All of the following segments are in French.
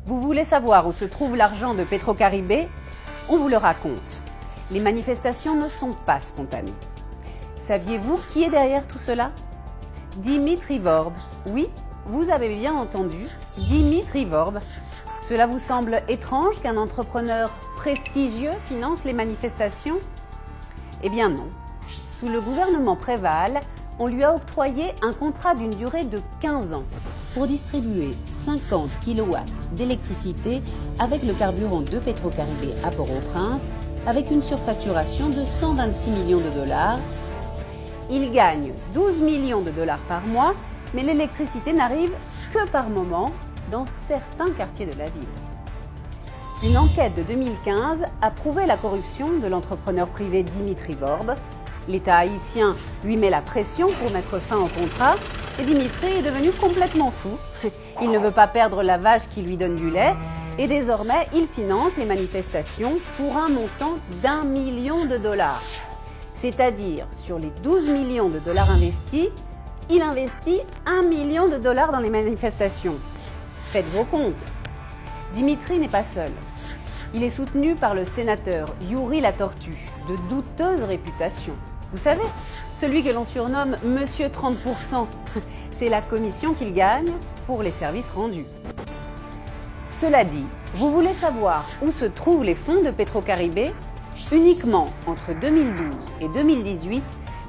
Vous voulez savoir où se trouve l'argent de Petrocaribé? On vous le raconte. Les manifestations ne sont pas spontanées. Saviez-vous qui est derrière tout cela? Dimitri Vorb. Oui, vous avez bien entendu, Dimitri Vorb. Cela vous semble étrange qu'un entrepreneur prestigieux finance les manifestations? Eh bien non. Sous le gouvernement Préval, on lui a octroyé un contrat d'une durée de 15 ans pour distribuer 50 kW d'électricité avec le carburant de Petrocaribé à Port-au-Prince, avec une surfacturation de 126 millions de dollars. Il gagne 12 millions de dollars par mois, mais l'électricité n'arrive que par moment dans certains quartiers de la ville. Une enquête de 2015 a prouvé la corruption de l'entrepreneur privé Dimitri Vorb. L'État haïtien lui met la pression pour mettre fin au contrat et Dimitri est devenu complètement fou. Il ne veut pas perdre la vache qui lui donne du lait et désormais il finance les manifestations pour un montant d'1 million de dollars. C'est-à-dire, sur les 12 millions de dollars investis, il investit 1 million de dollars dans les manifestations. Faites vos comptes. Dimitri n'est pas seul. Il est soutenu par le sénateur Youri Latortue, de douteuse réputation. Vous savez, celui que l'on surnomme Monsieur 30%, c'est la commission qu'il gagne pour les services rendus. Cela dit, vous voulez savoir où se trouvent les fonds de Petrocaribé? Uniquement entre 2012 et 2018,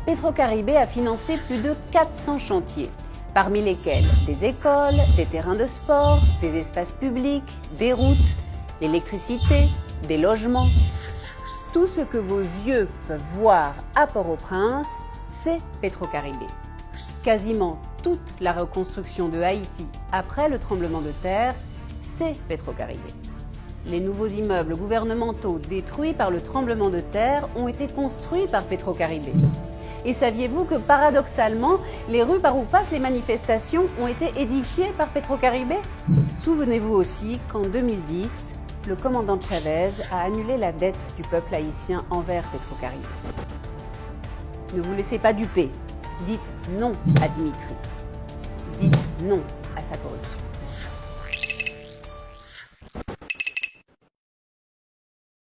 Petrocaribé a financé plus de 400 chantiers, parmi lesquels des écoles, des terrains de sport, des espaces publics, des routes, l'électricité, des logements. Tout ce que vos yeux peuvent voir à Port-au-Prince, c'est Petrocaribé. Quasiment toute la reconstruction de Haïti après le tremblement de terre, c'est Petrocaribé. Les nouveaux immeubles gouvernementaux détruits par le tremblement de terre ont été construits par Petrocaribé. Et saviez-vous que paradoxalement, les rues par où passent les manifestations ont été édifiées par Petrocaribé? Souvenez-vous aussi qu'en 2010, le commandant Chavez a annulé la dette du peuple haïtien envers Petrocaribé. Ne vous laissez pas duper. Dites non à Dimitri. Dites non à sa corruption.